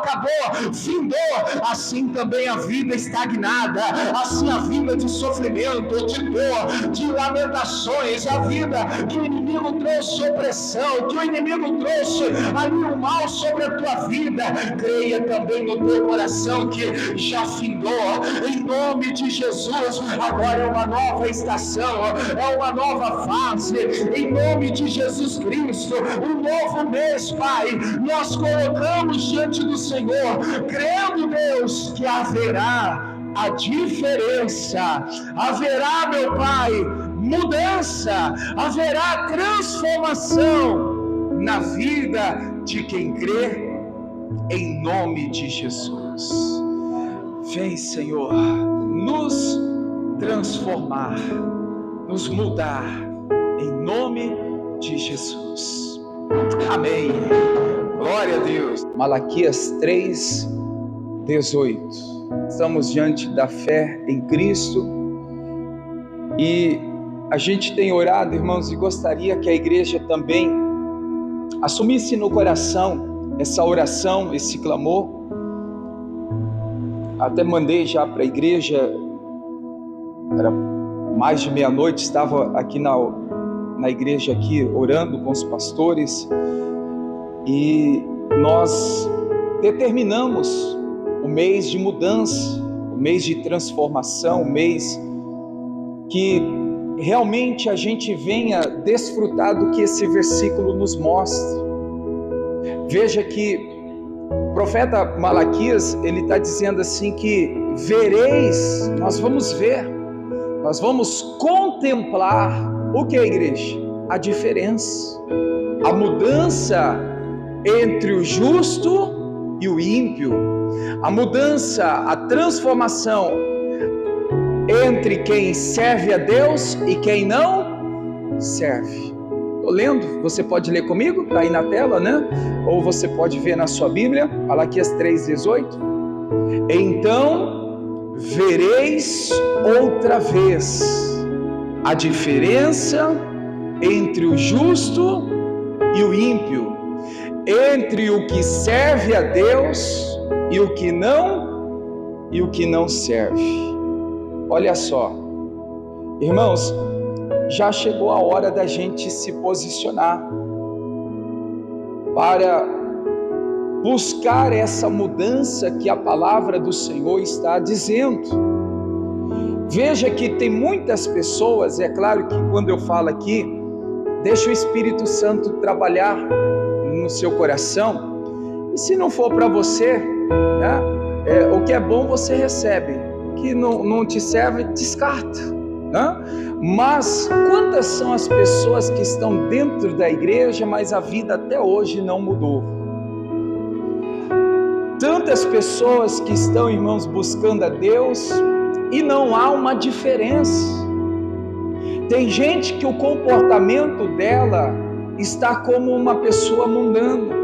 acabou, findou, assim também a vida estagnada, assim a vida de sofrimento, de dor, de lamentações, a vida que o inimigo trouxe opressão, que o inimigo trouxe ali o mal sobre a tua vida, creia também no teu coração que já findou, em nome de Jesus. Agora é uma nova estação, é uma nova fase, em nome de Jesus Cristo, um novo mês, Pai, nós colocamos diante do Senhor, crendo, Deus, que haverá a diferença, haverá, meu Pai, mudança, haverá transformação na vida de quem crê, em nome de Jesus. Vem, Senhor, nos transformar, nos mudar, em nome de Jesus. Amém. Glória a Deus. Malaquias 3:18. Estamos diante da fé em Cristo e a gente tem orado, irmãos, e gostaria que a igreja também assumisse no coração essa oração, esse clamor. Até mandei já para a igreja, era mais de meia-noite, estava aqui na igreja aqui orando com os pastores e nós determinamos o mês de mudança, o mês de transformação, o mês que realmente a gente venha desfrutar do que esse versículo nos mostra. Veja que o profeta Malaquias, ele está dizendo assim que vereis, nós vamos ver, nós vamos contemplar o que é, igreja? A diferença, a mudança entre o justo e o ímpio, a mudança, a transformação entre quem serve a Deus e quem não serve. Estou lendo, você pode ler comigo? Está aí na tela, né? Ou você pode ver na sua Bíblia, Malaquias 3:18. Então vereis outra vez a diferença entre o justo e o ímpio, entre o que serve a Deus e o que não serve. Olha só, irmãos, já chegou a hora da gente se posicionar para buscar essa mudança que a palavra do Senhor está dizendo. Veja que tem muitas pessoas, é claro que quando eu falo aqui, deixa o Espírito Santo trabalhar no seu coração, e se não for para você, né, o que é bom você recebe, o que não te serve, descarta, né? Mas quantas são as pessoas que estão dentro da igreja, mas a vida até hoje não mudou? Tantas pessoas que estão, irmãos, buscando a Deus e não há uma diferença. Tem gente que o comportamento dela está como uma pessoa mundana,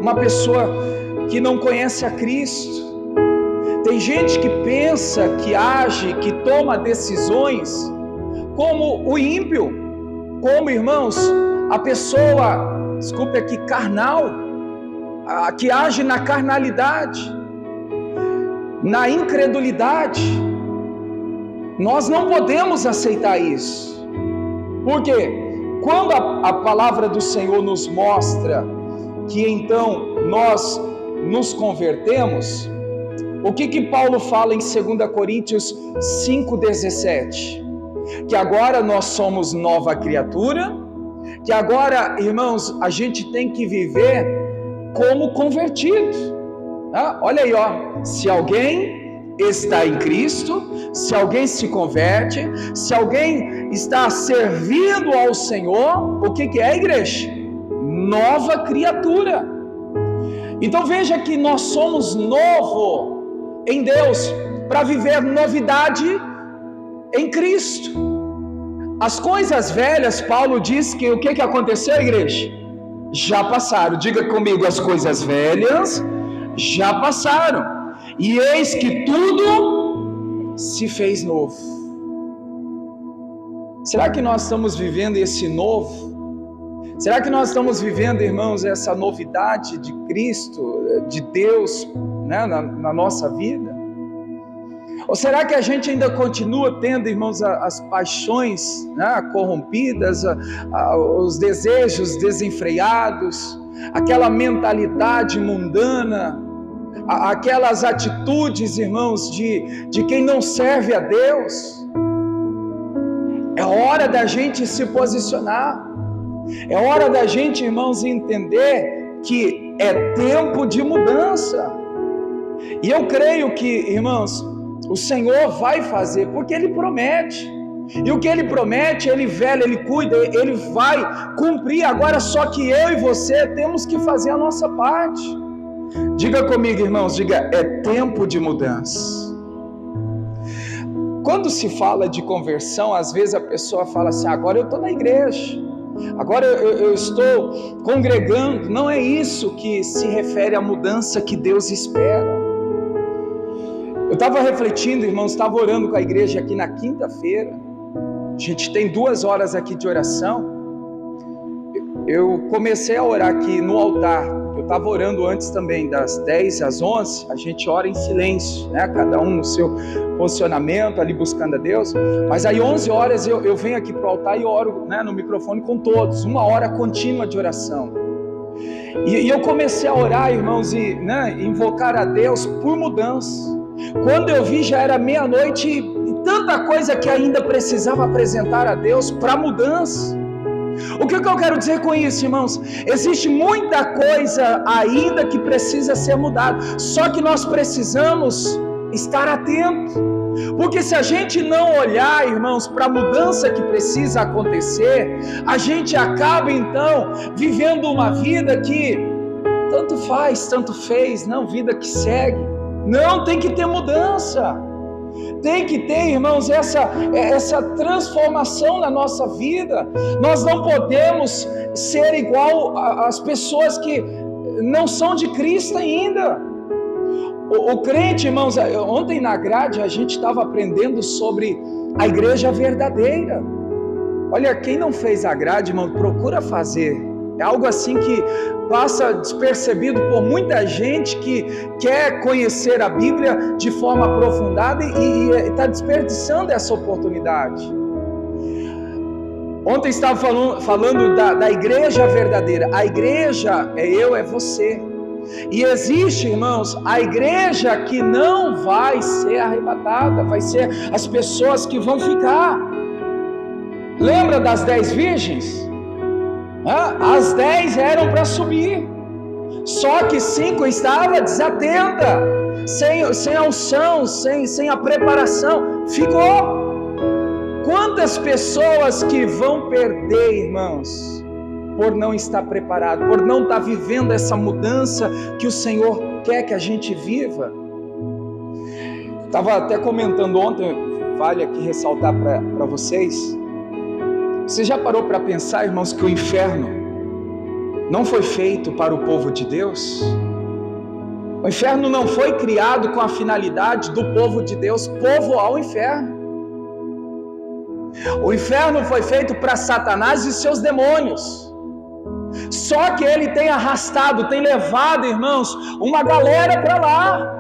uma pessoa que não conhece a Cristo. Tem gente que pensa, que age, que toma decisões como o ímpio, como, irmãos, a pessoa, desculpe aqui, carnal, que age na carnalidade, na incredulidade. Nós não podemos aceitar isso, porque quando a palavra do Senhor nos mostra que então nós nos convertemos, o que Paulo fala em 2 Coríntios 5,17? Que agora nós somos nova criatura, que agora, irmãos, a gente tem que viver como convertido. Olha aí, ó, se alguém está em Cristo, se alguém se converte, se alguém está servindo ao Senhor, o que é, igreja? Nova criatura. Então veja que nós somos novo em Deus, para viver novidade em Cristo. As coisas velhas, Paulo diz que o que aconteceu, igreja? Já passaram. Diga comigo, as coisas velhas já passaram, e eis que tudo se fez novo. Será que nós estamos vivendo esse novo? Será que nós estamos vivendo, irmãos, essa novidade de Cristo, de Deus, né, na nossa vida? Ou será que a gente ainda continua tendo, irmãos, as paixões, né, corrompidas, os desejos desenfreados, aquela mentalidade mundana, aquelas atitudes, irmãos, de quem não serve a Deus? É hora da gente se posicionar. É hora da gente, irmãos, entender que é tempo de mudança. E eu creio que, irmãos, o Senhor vai fazer, porque Ele promete. E o que Ele promete, Ele vela, Ele cuida, Ele vai cumprir. Agora só que eu e você temos que fazer a nossa parte. Diga comigo, irmãos, diga, é tempo de mudança. Quando se fala de conversão, às vezes a pessoa fala assim, agora eu estou na igreja, agora eu estou congregando. Não é isso que se refere à mudança que Deus espera. Eu estava refletindo, irmãos, estava orando com a igreja aqui na quinta-feira. A gente tem 2 horas aqui de oração. Eu comecei a orar aqui no altar. Eu estava orando antes também, das 10 às 11. A gente ora em silêncio, né? Cada um no seu posicionamento, ali buscando a Deus. Mas aí 11 horas eu venho aqui para o altar e oro, né, no microfone com todos. 1 hora contínua de oração. E eu comecei a orar, irmãos, e, né, invocar a Deus por mudança. Quando eu vi, já era meia-noite e tanta coisa que ainda precisava apresentar a Deus para mudança. O que eu quero dizer com isso, irmãos? Existe muita coisa ainda que precisa ser mudada, só que nós precisamos estar atentos, porque se a gente não olhar, irmãos, para a mudança que precisa acontecer, a gente acaba então vivendo uma vida que tanto faz, tanto fez, não, vida que segue. Não, tem que ter mudança, tem que ter, irmãos, essa transformação na nossa vida. Nós não podemos ser igual às pessoas que não são de Cristo ainda. O crente, irmãos, ontem na grade a gente estava aprendendo sobre a igreja verdadeira. Olha, quem não fez a grade, irmão, procura fazer. É algo assim que passa despercebido por muita gente que quer conhecer a Bíblia de forma aprofundada e está desperdiçando essa oportunidade. Ontem estava falando da igreja verdadeira. A igreja é eu, é você. E existe, irmãos, a igreja que não vai ser arrebatada, vai ser as pessoas que vão ficar. Lembra das 10 virgens? As 10 eram para subir, só que 5 estavam desatentas, sem a unção, sem a preparação, ficou. Quantas pessoas que vão perder, irmãos, por não estar preparado, por não estar vivendo essa mudança que o Senhor quer que a gente viva. Estava até comentando ontem, vale aqui ressaltar para vocês. Você já parou para pensar, irmãos, que o inferno não foi feito para o povo de Deus? O inferno não foi criado com a finalidade do povo de Deus povoar o inferno. O inferno foi feito para Satanás e seus demônios. Só que ele tem arrastado, tem levado, irmãos, uma galera para lá.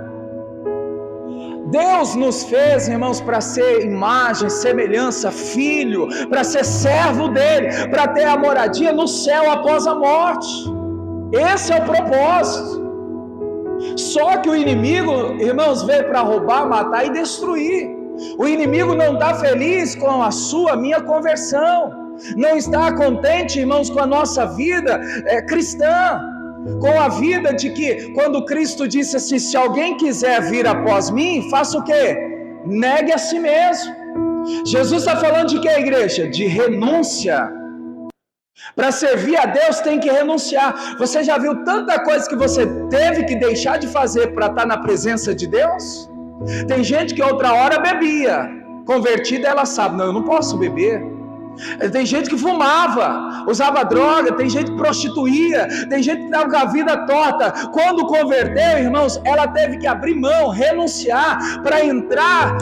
Deus nos fez, irmãos, para ser imagem, semelhança, filho, para ser servo dele, para ter a moradia no céu após a morte. Esse é o propósito. Só que o inimigo, irmãos, veio para roubar, matar e destruir. O inimigo não está feliz com a sua, minha conversão. Não está contente, irmãos, com a nossa vida cristã. Com a vida de que, quando Cristo disse assim, se alguém quiser vir após mim, faça o quê? Negue a si mesmo. Jesus está falando de que, igreja? De renúncia. Para servir a Deus tem que renunciar. Você já viu tanta coisa que você teve que deixar de fazer para estar na presença de Deus? Tem gente que outra hora bebia, convertida ela sabe, não, eu não posso beber. Tem gente que fumava, usava droga, tem gente que prostituía, tem gente que estava com a vida torta. Quando converteu, irmãos, ela teve que abrir mão, renunciar para entrar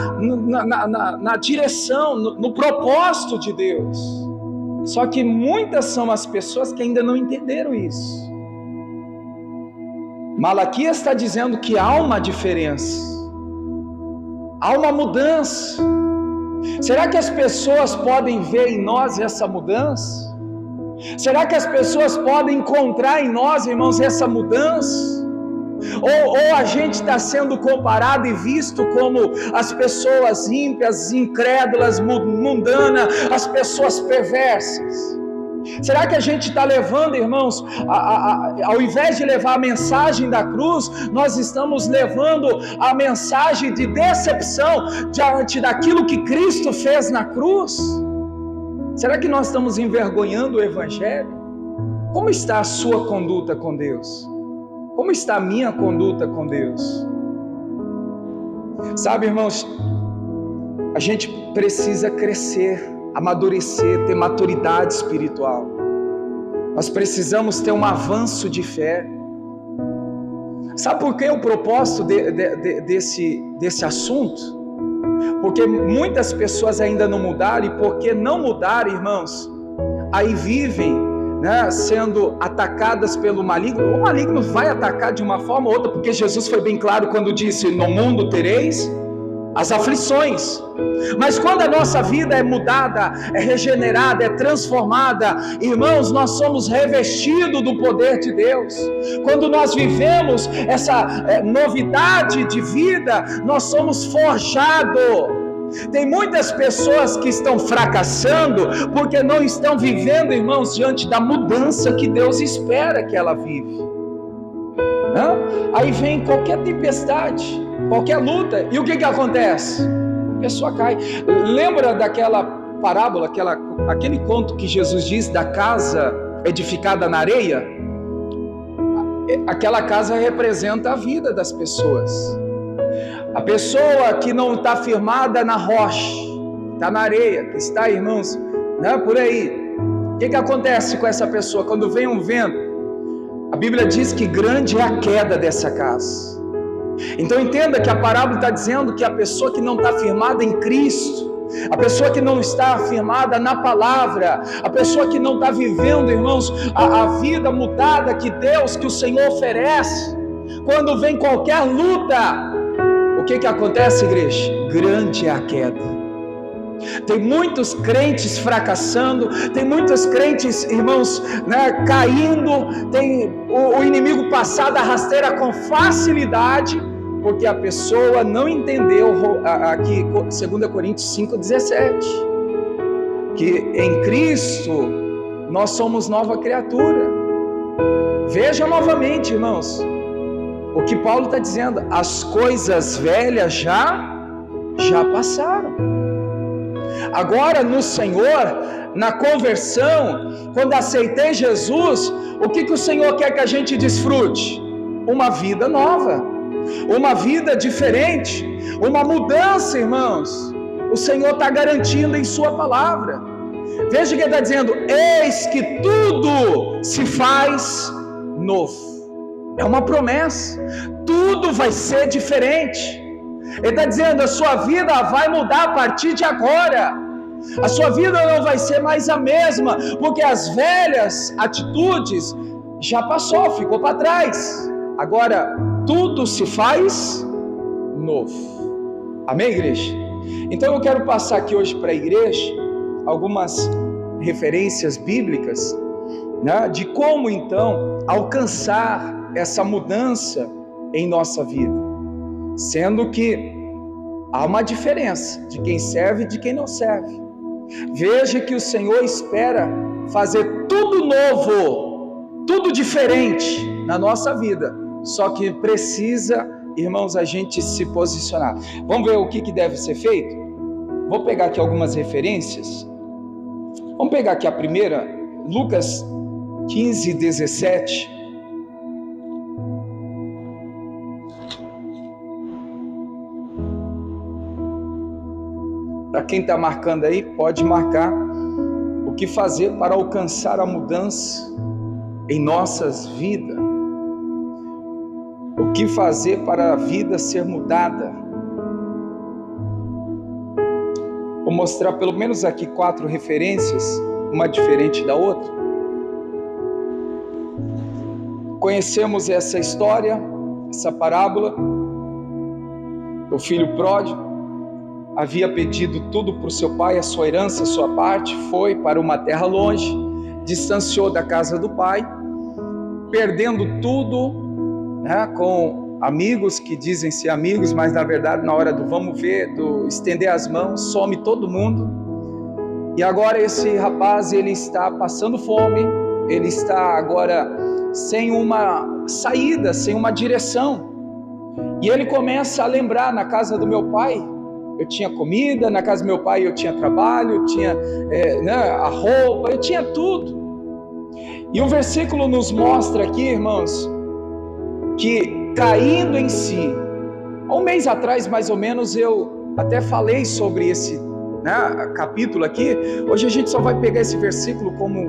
na direção, no propósito de Deus. Só que muitas são as pessoas que ainda não entenderam isso. Malaquias está dizendo que há uma diferença, há uma mudança. Será que as pessoas podem ver em nós essa mudança? Será que as pessoas podem encontrar em nós, irmãos, essa mudança? Ou a gente está sendo comparado e visto como as pessoas ímpias, incrédulas, mundanas, as pessoas perversas? Será que a gente está levando, irmãos, ao invés de levar a mensagem da cruz, nós estamos levando a mensagem de decepção diante daquilo que Cristo fez na cruz? Será que nós estamos envergonhando o Evangelho? Como está a sua conduta com Deus? Como está a minha conduta com Deus? Sabe, irmãos, a gente precisa crescer, amadurecer, ter maturidade espiritual. Nós precisamos ter um avanço de fé. Sabe por que o propósito desse assunto? Porque muitas pessoas ainda não mudaram, e porque não mudaram, irmãos, aí vivem, né, sendo atacadas pelo maligno. O maligno vai atacar de uma forma ou outra, porque Jesus foi bem claro quando disse: no mundo tereis as aflições. Mas quando a nossa vida é mudada, é regenerada, é transformada, irmãos, nós somos revestidos do poder de Deus. Quando nós vivemos essa novidade de vida, nós somos forjados. Tem muitas pessoas que estão fracassando porque não estão vivendo, irmãos, diante da mudança que Deus espera que ela vive. Aí vem qualquer tempestade, qualquer luta, e o que acontece? A pessoa cai. Lembra daquela parábola, aquele conto que Jesus diz da casa edificada na areia? Aquela casa representa a vida das pessoas. A pessoa que não está firmada na rocha, está na areia, que está, irmãos, né, por aí. O que acontece com essa pessoa? Quando vem um vento, a Bíblia diz que grande é a queda dessa casa. Então entenda que a parábola está dizendo que a pessoa que não está firmada em Cristo, a pessoa que não está firmada na palavra, a pessoa que não está vivendo, irmãos, a vida mudada que o Senhor oferece, quando vem qualquer luta, o que acontece, igreja? Grande é a queda. Tem muitos crentes fracassando, tem muitos crentes, irmãos, né, caindo, tem o inimigo passado a rasteira com facilidade, porque a pessoa não entendeu aqui 2 Coríntios 5,17, que em Cristo nós somos nova criatura. Veja novamente, irmãos, o que Paulo está dizendo: as coisas velhas já passaram. Agora no Senhor, na conversão, quando aceitei Jesus, o que o Senhor quer que a gente desfrute? Uma vida nova, uma vida diferente, uma mudança, irmãos. O Senhor está garantindo em sua palavra. Veja o que ele está dizendo: eis que tudo se faz novo. É uma promessa, tudo vai ser diferente. Ele está dizendo: a sua vida vai mudar a partir de agora. A sua vida não vai ser mais a mesma, porque as velhas atitudes já passou, ficou para trás. Agora tudo se faz novo. Amém, igreja? Então eu quero passar aqui hoje para a igreja algumas referências bíblicas, né, de como então alcançar essa mudança em nossa vida, sendo que há uma diferença de quem serve e de quem não serve. Veja que o Senhor espera fazer tudo novo, tudo diferente na nossa vida, só que precisa, irmãos, a gente se posicionar. Vamos ver o que deve ser feito? Vou pegar aqui algumas referências. Vamos pegar aqui a primeira, Lucas 15:17. Para quem está marcando aí, pode marcar o que fazer para alcançar a mudança em nossas vidas. O que fazer para a vida ser mudada. Vou mostrar pelo menos aqui 4 referências, uma diferente da outra. Conhecemos essa história, essa parábola. O filho pródigo havia pedido tudo para o seu pai, a sua herança, a sua parte, foi para uma terra longe, distanciou da casa do pai, perdendo tudo, né, com amigos que dizem ser amigos, mas na verdade na hora do vamos ver, do estender as mãos, some todo mundo. E agora esse rapaz, ele está passando fome, ele está agora sem uma saída, sem uma direção. E ele começa a lembrar: na casa do meu pai eu tinha comida, na casa do meu pai eu tinha trabalho, eu tinha a roupa, eu tinha tudo. E o versículo nos mostra aqui, irmãos, que caindo em si, há um mês atrás mais ou menos eu até falei sobre esse capítulo aqui. Hoje a gente só vai pegar esse versículo como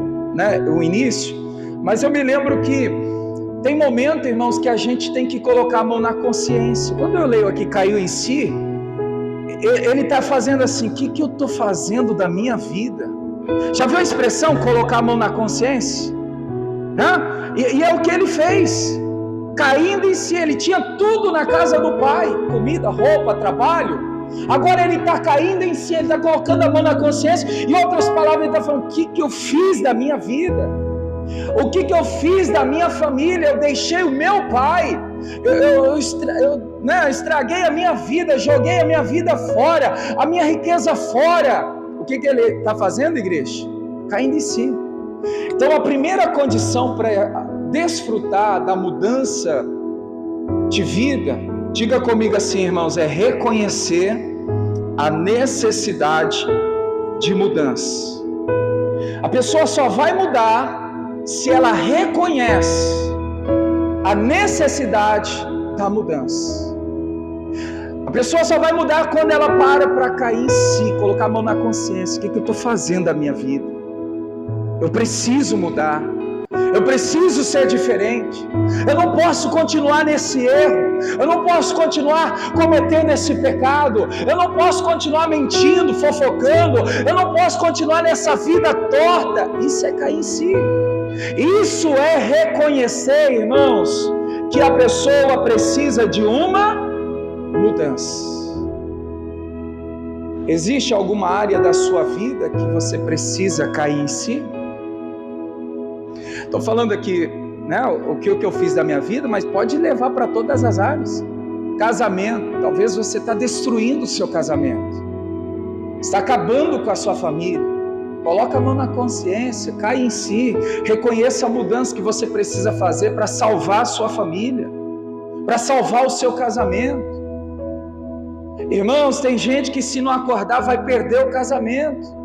o início, mas eu me lembro que tem momento, irmãos, que a gente tem que colocar a mão na consciência. Quando eu leio aqui caiu em si, ele está fazendo assim: o que eu estou fazendo da minha vida? Já viu a expressão colocar a mão na consciência? E é o que ele fez, caindo em si. Ele tinha tudo na casa do pai, comida, roupa, trabalho. Agora ele está caindo em si, ele está colocando a mão na consciência. Em outras palavras, ele está falando: o que eu fiz da minha vida? O que eu fiz da minha família? Eu deixei o meu pai, eu estraguei a minha vida, joguei a minha vida fora, a minha riqueza fora. O que ele está fazendo, igreja? Caindo em si. Então a primeira condição para desfrutar da mudança de vida, diga comigo assim, irmãos, é reconhecer a necessidade de mudança. A pessoa só vai mudar se ela reconhece a necessidade da mudança. A pessoa só vai mudar quando ela para cair em si, colocar a mão na consciência: o que eu estou fazendo da minha vida? Eu preciso mudar, eu preciso ser diferente, eu não posso continuar nesse erro, eu não posso continuar cometendo esse pecado, eu não posso continuar mentindo, fofocando, eu não posso continuar nessa vida torta. Isso é cair em si. Isso é reconhecer, irmãos, que a pessoa precisa de uma mudança. Existe alguma área da sua vida que você precisa cair em si? Estou falando aqui, o que eu fiz da minha vida, mas pode levar para todas as áreas. Casamento, talvez você está destruindo o seu casamento, está acabando com a sua família. Coloca a mão na consciência, cai em si, reconheça a mudança que você precisa fazer para salvar a sua família, para salvar o seu casamento. Irmãos, tem gente que se não acordar vai perder o casamento.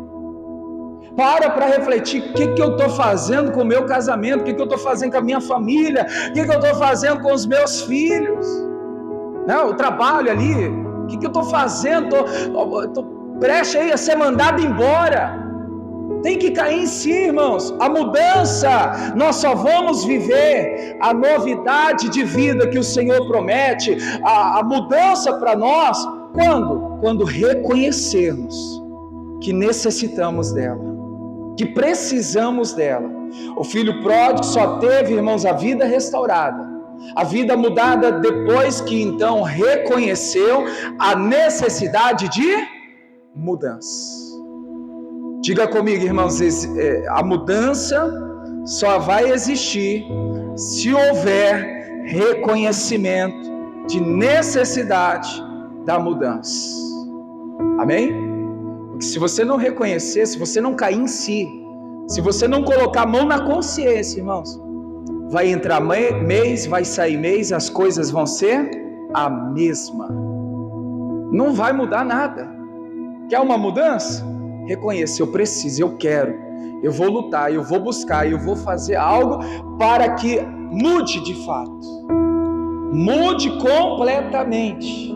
Para refletir: o que eu estou fazendo com o meu casamento? O que eu estou fazendo com a minha família? O que eu estou fazendo com os meus filhos? O trabalho ali, o que eu estou fazendo? Estou prestes aí a ser mandado embora. Tem que cair em si, irmãos. A mudança, nós só vamos viver a novidade de vida que o Senhor promete, a mudança para nós, quando? Quando reconhecermos que necessitamos dela, que precisamos dela. O filho pródigo só teve, irmãos, a vida restaurada, a vida mudada depois que então reconheceu a necessidade de mudança. Diga comigo, irmãos, a mudança só vai existir se houver reconhecimento de necessidade da mudança. Amém? Porque se você não reconhecer, se você não cair em si, se você não colocar a mão na consciência, irmãos, vai entrar mês, vai sair mês, as coisas vão ser a mesma. Não vai mudar nada. Quer uma mudança? Reconheça: eu preciso, eu quero, eu vou lutar, eu vou buscar, eu vou fazer algo para que mude de fato, mude completamente.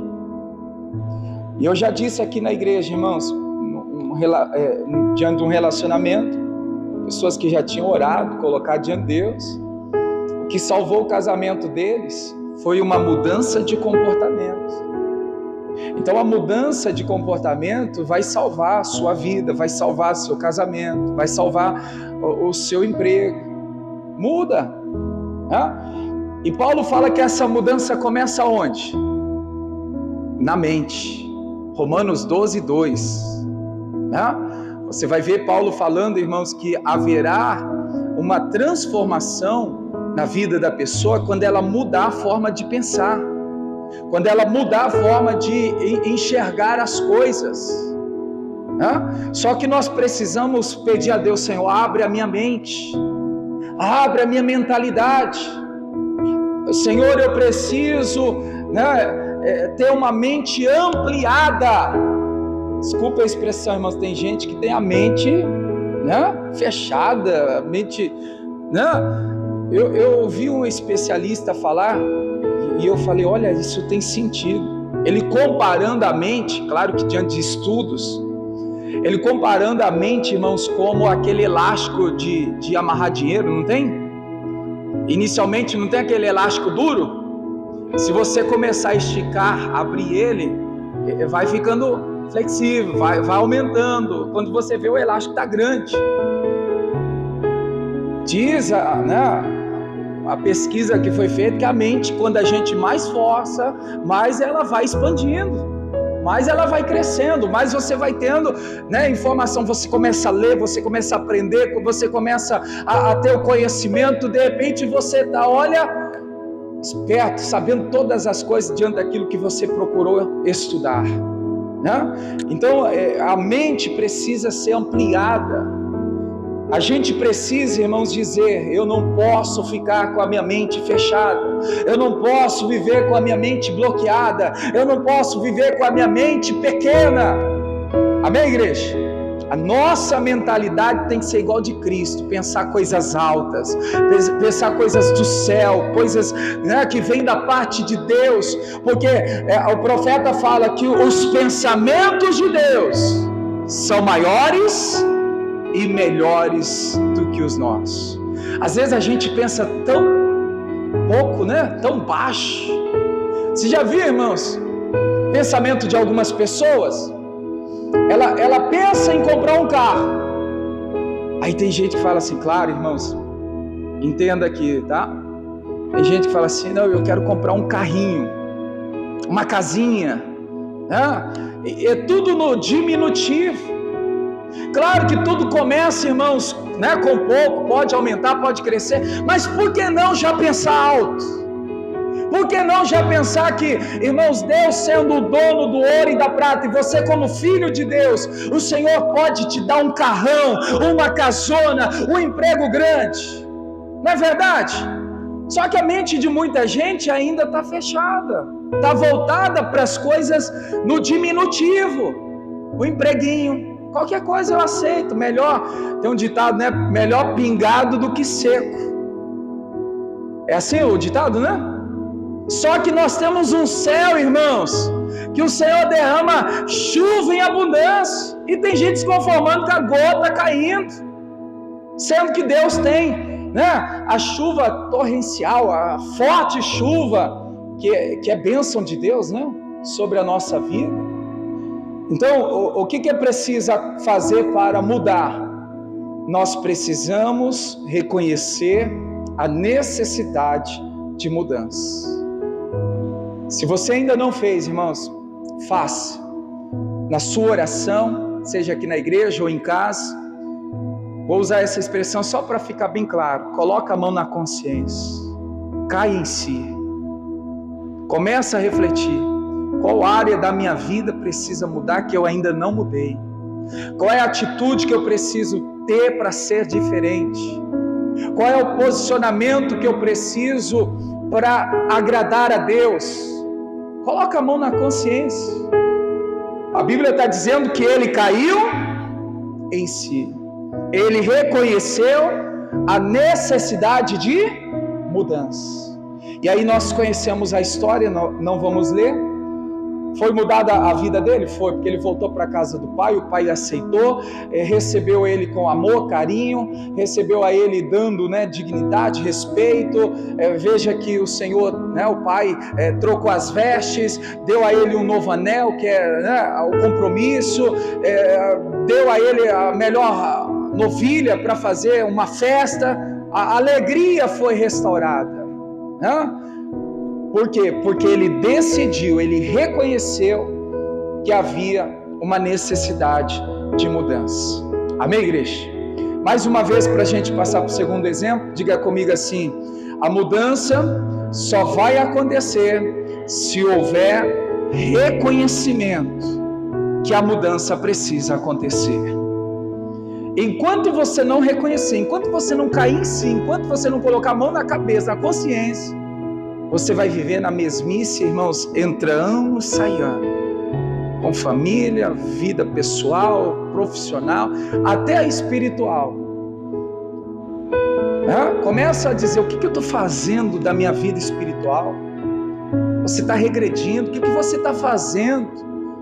E eu já disse aqui na igreja, irmãos, diante de um relacionamento, pessoas que já tinham orado, colocado diante de Deus, o que salvou o casamento deles foi uma mudança de comportamento. Então a mudança de comportamento vai salvar a sua vida, vai salvar seu casamento, vai salvar o seu emprego. Muda. E Paulo fala que essa mudança começa onde? Na mente. Romanos 12, 2. Né? Você vai ver Paulo falando, irmãos, que haverá uma transformação na vida da pessoa quando ela mudar a forma de pensar, quando ela mudar a forma de enxergar as coisas. Só que nós precisamos pedir a Deus: Senhor, abre a minha mente, abre a minha mentalidade. Senhor, eu preciso, ter uma mente ampliada. Desculpa a expressão, irmãos, tem gente que tem a mente, fechada, a mente, Eu ouvi um especialista falar e eu falei: olha, isso tem sentido. Ele comparando a mente, claro que diante de estudos, ele comparando a mente, irmãos, como aquele elástico de amarrar dinheiro, não tem? Inicialmente não tem aquele elástico duro? Se você começar a esticar, abrir ele, vai ficando flexível, vai aumentando. Quando você vê, o elástico está grande. Diz a pesquisa que foi feita que a mente, quando a gente mais força, mais ela vai expandindo, mais ela vai crescendo, mais você vai tendo informação. Você começa a ler, você começa a aprender, você começa a ter o conhecimento. De repente você está, esperto, sabendo todas as coisas diante daquilo que você procurou estudar. Então a mente precisa ser ampliada. A gente precisa, irmãos, dizer: eu não posso ficar com a minha mente fechada, eu não posso viver com a minha mente bloqueada, eu não posso viver com a minha mente pequena. Amém, igreja? A nossa mentalidade tem que ser igual de Cristo, pensar coisas altas, pensar coisas do céu, coisas que vêm da parte de Deus, porque o profeta fala que os pensamentos de Deus são maiores e melhores do que os nossos. Às vezes a gente pensa tão pouco, tão baixo. Você já viu, irmãos, pensamento de algumas pessoas? Ela pensa em comprar um carro. Aí tem gente que fala assim, claro, irmãos, entenda aqui, tá? Tem gente que fala assim: não, eu quero comprar um carrinho, uma casinha. É tudo no diminutivo. Claro que tudo começa, irmãos, com pouco, pode aumentar, pode crescer, mas por que não já pensar alto? Por que não já pensar que, irmãos, Deus sendo o dono do ouro e da prata, e você como filho de Deus, o Senhor pode te dar um carrão, uma casona, um emprego grande, não é verdade? Só que a mente de muita gente ainda está fechada, está voltada para as coisas no diminutivo, o empreguinho. Qualquer coisa eu aceito, melhor, tem um ditado, melhor pingado do que seco. É assim o ditado, Só que nós temos um céu, irmãos, que o Senhor derrama chuva em abundância, e tem gente se conformando com a gota caindo, sendo que Deus tem, a chuva torrencial, a forte chuva, que é bênção de Deus, sobre a nossa vida. Então, o que é preciso fazer para mudar? Nós precisamos reconhecer a necessidade de mudança. Se você ainda não fez, irmãos, faça. Na sua oração, seja aqui na igreja ou em casa. Vou usar essa expressão só para ficar bem claro. Coloca a mão na consciência. Cai em si. Começa a refletir. Qual área da minha vida precisa mudar que eu ainda não mudei? Qual é a atitude que eu preciso ter para ser diferente? Qual é o posicionamento que eu preciso para agradar a Deus? Coloca a mão na consciência. A Bíblia está dizendo que ele caiu em si. Ele reconheceu a necessidade de mudança. E aí nós conhecemos a história, não vamos ler. Foi mudada a vida dele? Foi, porque ele voltou para a casa do pai, o pai aceitou, recebeu ele com amor, carinho, recebeu a ele dando dignidade, respeito. Veja que o Senhor, o pai, trocou as vestes, deu a ele um novo anel, que é o compromisso, deu a ele a melhor novilha para fazer uma festa. A alegria foi restaurada. né? Por quê? Porque ele decidiu, ele reconheceu que havia uma necessidade de mudança. Amém, igreja? Mais uma vez, para a gente passar para o segundo exemplo, diga comigo assim: a mudança só vai acontecer se houver reconhecimento que a mudança precisa acontecer. Enquanto você não reconhecer, enquanto você não cair em si, enquanto você não colocar a mão na cabeça, na consciência, você vai viver na mesmice, irmãos, entrando e saindo, com família, vida pessoal, profissional, até espiritual. Começa a dizer: o que eu estou fazendo da minha vida espiritual? Você está regredindo. O que você está fazendo,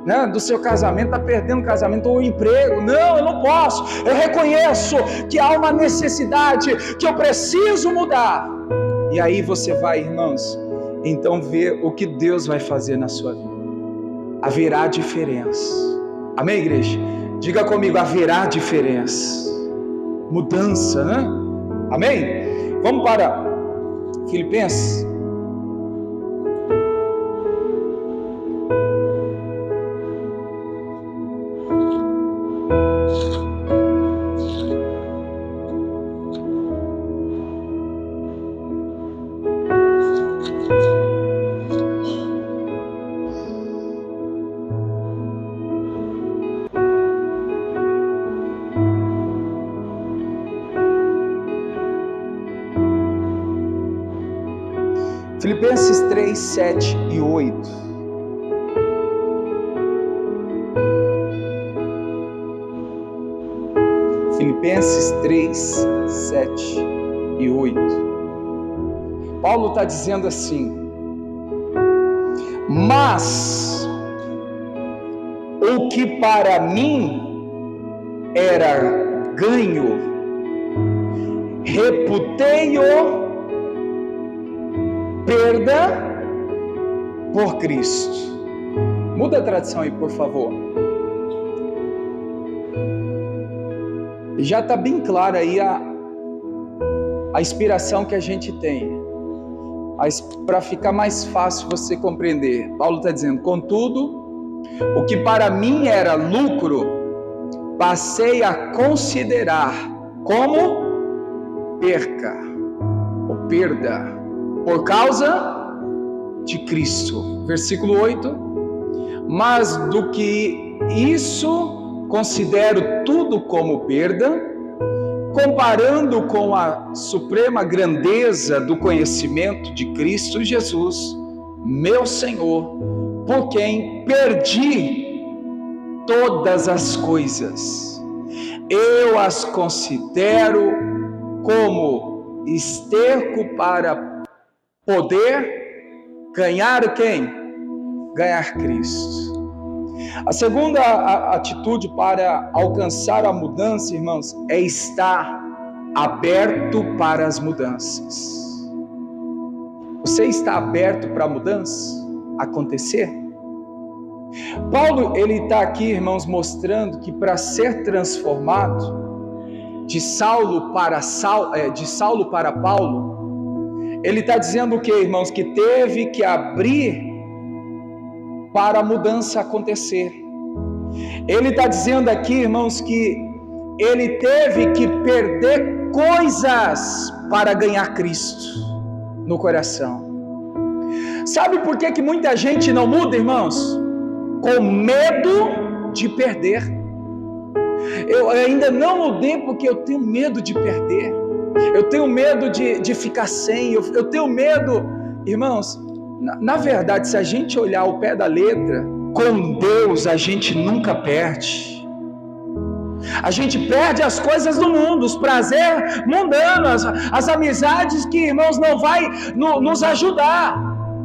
né, do seu casamento? Está perdendo o casamento ou o emprego? Não, eu não posso. Eu reconheço que há uma necessidade, que eu preciso mudar. E aí você vai, irmãos, então ver o que Deus vai fazer na sua vida. Haverá diferença. Amém, igreja? Diga comigo: haverá diferença. Mudança, né? Amém? Vamos para Filipenses. Filipenses 3, 7 e 8. Filipenses 3, 7 e 8. Paulo está dizendo assim: mas o que para mim era ganho, reputei-o perda por Cristo. Muda a tradução aí, por favor. Já está bem clara aí a inspiração que a gente tem, para ficar mais fácil você compreender. Paulo está dizendo: contudo, o que para mim era lucro, passei a considerar como perca ou perda por causa de Cristo. Versículo 8: mas do que isso considero tudo como perda, comparando com a suprema grandeza do conhecimento de Cristo Jesus, meu Senhor, por quem perdi todas as coisas. Eu as considero como esterco para poder ganhar quem? Ganhar Cristo. A segunda atitude para alcançar a mudança, irmãos, é estar aberto para as mudanças. Você está aberto para a mudança acontecer? Paulo, ele está aqui, irmãos, mostrando que para ser transformado de Saulo para Paulo, ele está dizendo o que, irmãos? Que teve que abrir para a mudança acontecer. Ele está dizendo aqui, irmãos, que ele teve que perder coisas para ganhar Cristo no coração. Sabe por que muita gente não muda, irmãos? Com medo de perder. Eu ainda não mudei porque eu tenho medo de perder. Eu tenho medo de ficar sem. Eu tenho medo, irmãos. Na verdade, se a gente olhar o pé da letra, com Deus a gente nunca perde. A gente perde as coisas do mundo, os prazeres mundanos, as amizades que, irmãos, não vai nos ajudar.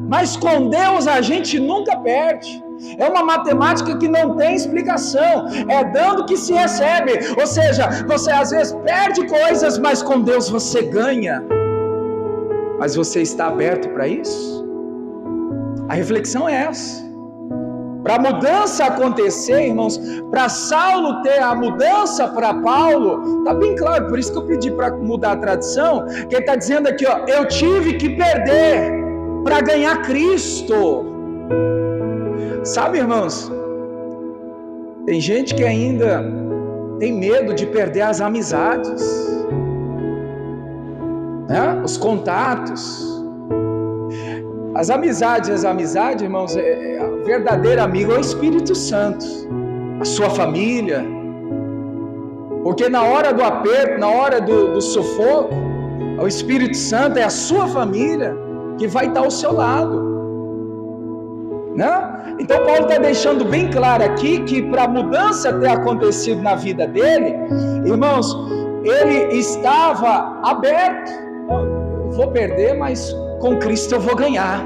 Mas com Deus a gente nunca perde. É uma matemática que não tem explicação. É dando que se recebe. Ou seja, você às vezes perde coisas, mas com Deus você ganha. Mas você está aberto para isso? A reflexão é essa. Para a mudança acontecer, irmãos, para Saulo ter a mudança para Paulo, está bem claro, por isso que eu pedi para mudar a tradução, que ele está dizendo aqui, ó, eu tive que perder para ganhar Cristo. Sabe, irmãos, tem gente que ainda tem medo de perder as amizades, né? Os contatos. As amizades, irmãos, a verdadeira amiga é o Espírito Santo, a sua família, porque na hora do aperto, na hora do sufoco, o Espírito Santo é a sua família que vai estar ao seu lado, né? Então Paulo está deixando bem claro aqui que para a mudança ter acontecido na vida dele, irmãos, ele estava aberto. Eu vou perder, mas com Cristo eu vou ganhar.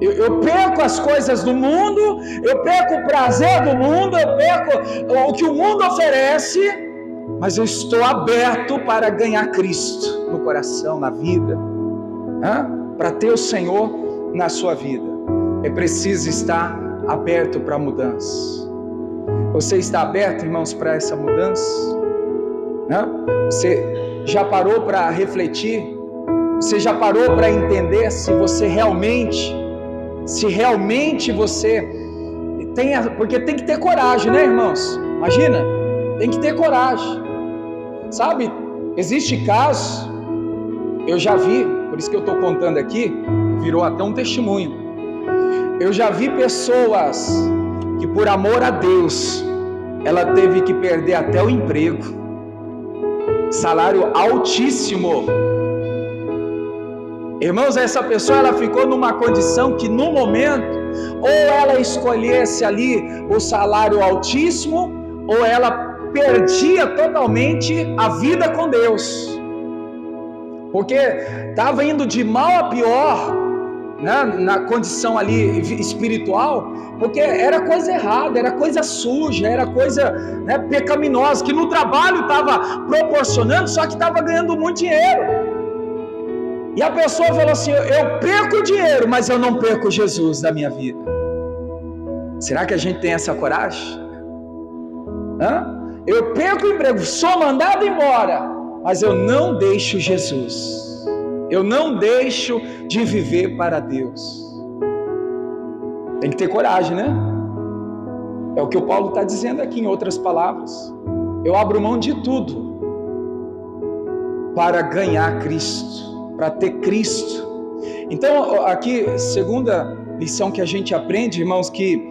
Eu perco as coisas do mundo, eu perco o prazer do mundo, eu perco o que o mundo oferece, mas eu estou aberto para ganhar Cristo no coração, na vida, para ter o Senhor na sua vida. É preciso estar aberto para a mudança. Você está aberto, irmãos, para essa mudança? Você já parou para refletir? Você já parou para entender se realmente você tem, porque tem que ter coragem, né, irmãos? Imagina, tem que ter coragem. Sabe, existe casos, eu já vi, por isso que eu estou contando aqui, virou até um testemunho. Eu já vi pessoas que por amor a Deus, ela teve que perder até o emprego, salário altíssimo. Irmãos, essa pessoa ela ficou numa condição que no momento, ou ela escolhesse ali o salário altíssimo, ou ela perdia totalmente a vida com Deus, porque estava indo de mal a pior, né, na condição ali espiritual, porque era coisa errada, era coisa suja, era coisa, né, pecaminosa, que no trabalho estava proporcionando, só que estava ganhando muito dinheiro. E a pessoa falou assim, eu perco dinheiro, mas eu não perco Jesus da minha vida. Será que a gente tem essa coragem? Eu perco o emprego, sou mandado embora, mas eu não deixo Jesus. Eu não deixo de viver para Deus. Tem que ter coragem, né? É o que o Paulo está dizendo aqui, em outras palavras. Eu abro mão de tudo para ganhar Cristo, para ter Cristo. Então, aqui, segunda lição que a gente aprende, irmãos, que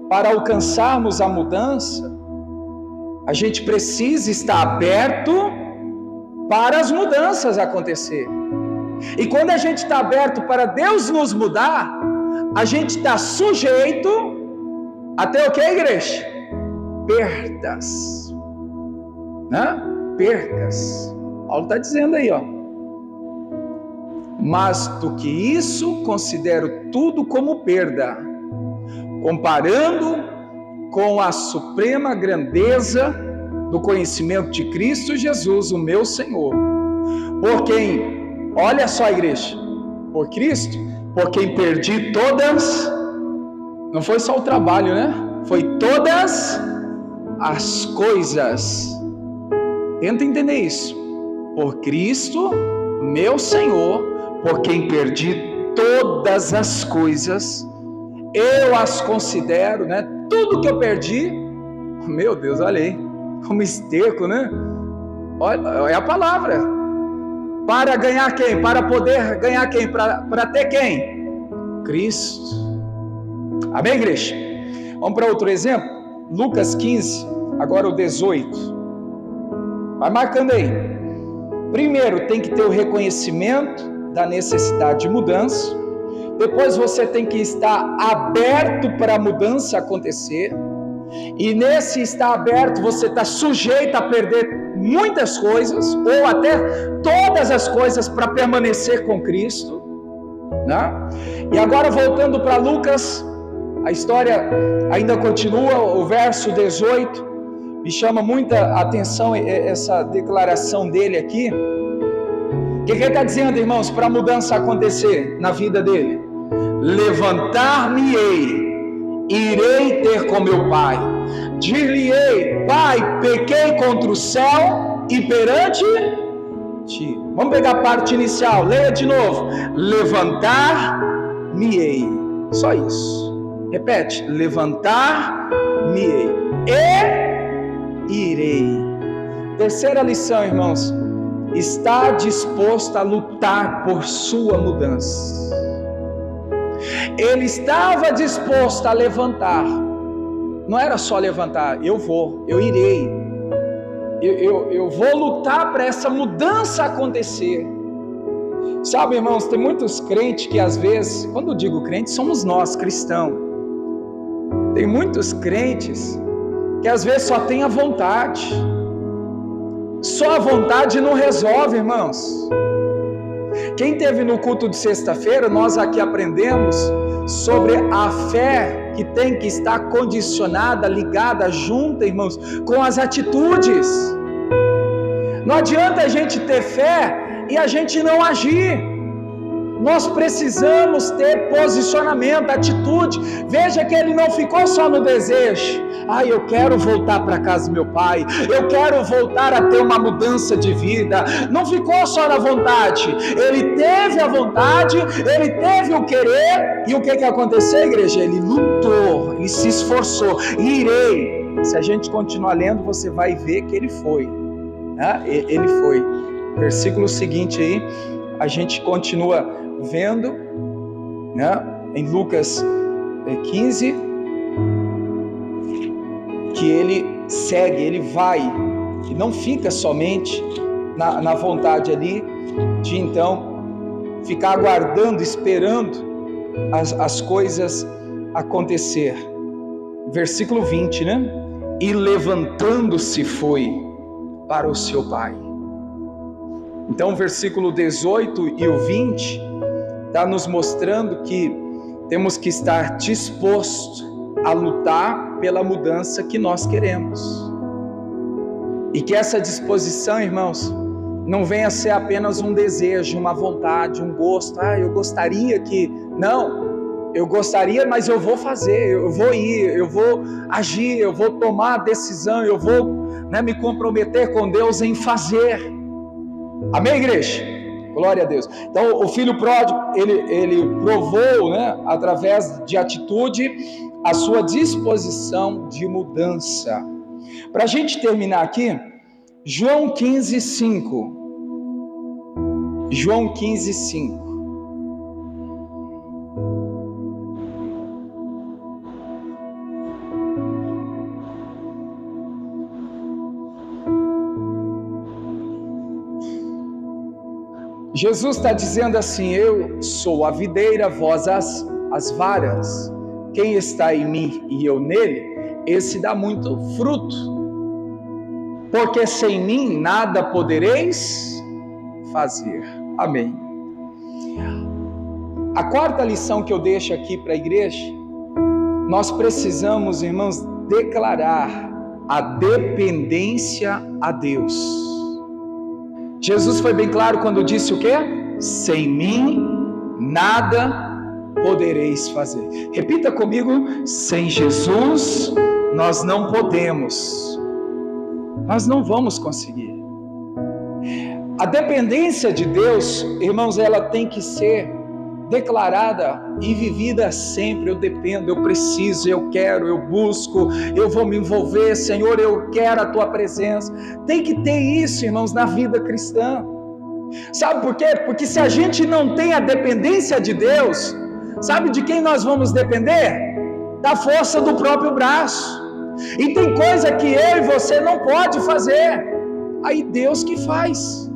para alcançarmos a mudança, a gente precisa estar aberto para as mudanças acontecer. E quando a gente está aberto para Deus nos mudar, a gente está sujeito a ter o que, igreja? Perdas. Perdas. Paulo está dizendo aí, ó. Mas do que isso, considero tudo como perda, comparando com a suprema grandeza do conhecimento de Cristo Jesus, o meu Senhor, por quem, olha só, igreja, por Cristo, por quem perdi todas, não foi só o trabalho, né? Foi todas as coisas. Tenta entender isso. Por Cristo, meu Senhor, por quem perdi todas as coisas, eu as considero, né? Tudo que eu perdi, meu Deus, olha aí, como esterco, né? Olha, é a palavra. Para ganhar quem? Para poder ganhar quem? Para ter quem? Cristo. Amém, igreja? Vamos para outro exemplo? Lucas 15, agora o 18. Vai marcando aí. Primeiro, tem que ter o reconhecimento da necessidade de mudança. Depois você tem que estar aberto para a mudança acontecer. E nesse estar aberto, você está sujeito a perder muitas coisas, ou até todas as coisas, para permanecer com Cristo, né? E agora voltando para Lucas, a história ainda continua, o verso 18, me chama muita atenção essa declaração dele aqui. O que ele está dizendo, irmãos, para a mudança acontecer na vida dele? Levantar-me-ei irei ter com meu pai. Dir-lhe-ei: Pai, pequei contra o céu e perante ti. Vamos pegar a parte inicial, leia de novo. Levantar-me-ei. Só isso. Repete: levantar-me-ei e irei. Terceira lição, irmãos: está disposto a lutar por sua mudança. Ele estava disposto a levantar. Não era só levantar, eu irei. Eu vou lutar para essa mudança acontecer. Sabe, irmãos, tem muitos crentes que às vezes, quando eu digo crente, somos nós, cristãos. Tem muitos crentes que às vezes só tem a vontade. Só a vontade não resolve, irmãos. Quem esteve no culto de sexta-feira, nós aqui aprendemos sobre a fé que tem que estar condicionada, ligada, junta, irmãos, com as atitudes. Não adianta a gente ter fé e a gente não agir. Nós precisamos ter posicionamento, atitude. Veja que ele não ficou só no desejo. Eu quero voltar para casa do meu pai. Eu quero voltar a ter uma mudança de vida. Não ficou só na vontade. Ele teve a vontade, ele teve o querer. E o que aconteceu, igreja? Ele lutou, ele se esforçou. Irei. Se a gente continuar lendo, você vai ver que ele foi. Ele foi. Versículo seguinte aí, a gente continua vendo, em Lucas 15, que ele segue, ele vai, e não fica somente na vontade ali, de então ficar aguardando, esperando as coisas acontecer. Versículo 20, e levantando-se foi para o seu pai. Então o versículo 18 e o 20 está nos mostrando que temos que estar disposto a lutar pela mudança que nós queremos. E que essa disposição, irmãos, não venha a ser apenas um desejo, uma vontade, um gosto. Eu gostaria que... Não, eu gostaria, mas eu vou fazer, eu vou ir, eu vou agir, eu vou tomar a decisão, eu vou me comprometer com Deus em fazer. Amém, igreja? Glória a Deus. Então, o filho pródigo, ele provou, através de atitude, a sua disposição de mudança. Para a gente terminar aqui, João 15:5. João 15:5. Jesus está dizendo assim: eu sou a videira, vós as varas. Quem está em mim e eu nele, esse dá muito fruto. Porque sem mim nada podereis fazer. Amém. A quarta lição que eu deixo aqui para a igreja: nós precisamos, irmãos, declarar a dependência a Deus. Jesus foi bem claro quando disse o quê? Sem mim nada podereis fazer. Repita comigo: sem Jesus nós não podemos, nós não vamos conseguir. A dependência de Deus, irmãos, ela tem que ser declarada e vivida sempre. Eu dependo, eu preciso, eu quero, eu busco, eu vou me envolver, Senhor, eu quero a tua presença. Tem que ter isso, irmãos, na vida cristã. Sabe por quê? Porque se a gente não tem a dependência de Deus, sabe de quem nós vamos depender? Da força do próprio braço. E tem coisa que eu e você não pode fazer, aí Deus que faz.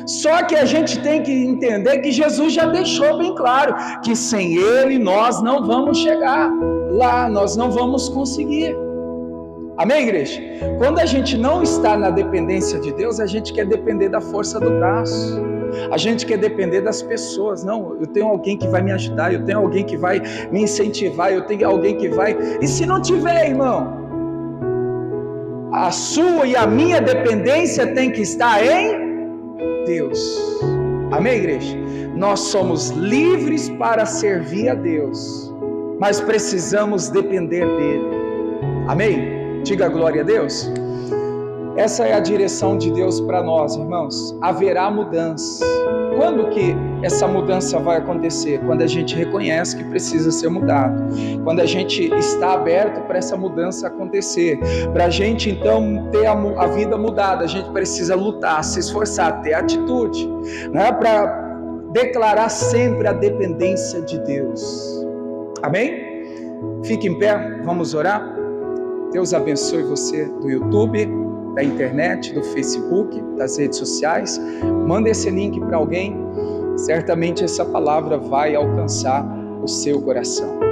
Só que a gente tem que entender que Jesus já deixou bem claro que sem Ele nós não vamos chegar lá, nós não vamos conseguir. Amém, igreja? Quando a gente não está na dependência de Deus, a gente quer depender da força do braço, a gente quer depender das pessoas. Não, eu tenho alguém que vai me ajudar, eu tenho alguém que vai me incentivar, eu tenho alguém que vai... E se não tiver, irmão? A sua e a minha dependência tem que estar em Deus. Amém, igreja? Nós somos livres para servir a Deus, mas precisamos depender dele. Amém? Diga glória a Deus. Essa é a direção de Deus para nós, irmãos. Haverá mudança. Quando que essa mudança vai acontecer? Quando a gente reconhece que precisa ser mudado. Quando a gente está aberto para essa mudança acontecer. Para a gente, então, ter a vida mudada, a gente precisa lutar, se esforçar, ter atitude, né? Para declarar sempre a dependência de Deus. Amém? Fique em pé, vamos orar? Deus abençoe você do YouTube, da internet, do Facebook, das redes sociais. Manda esse link para alguém. Certamente essa palavra vai alcançar o seu coração.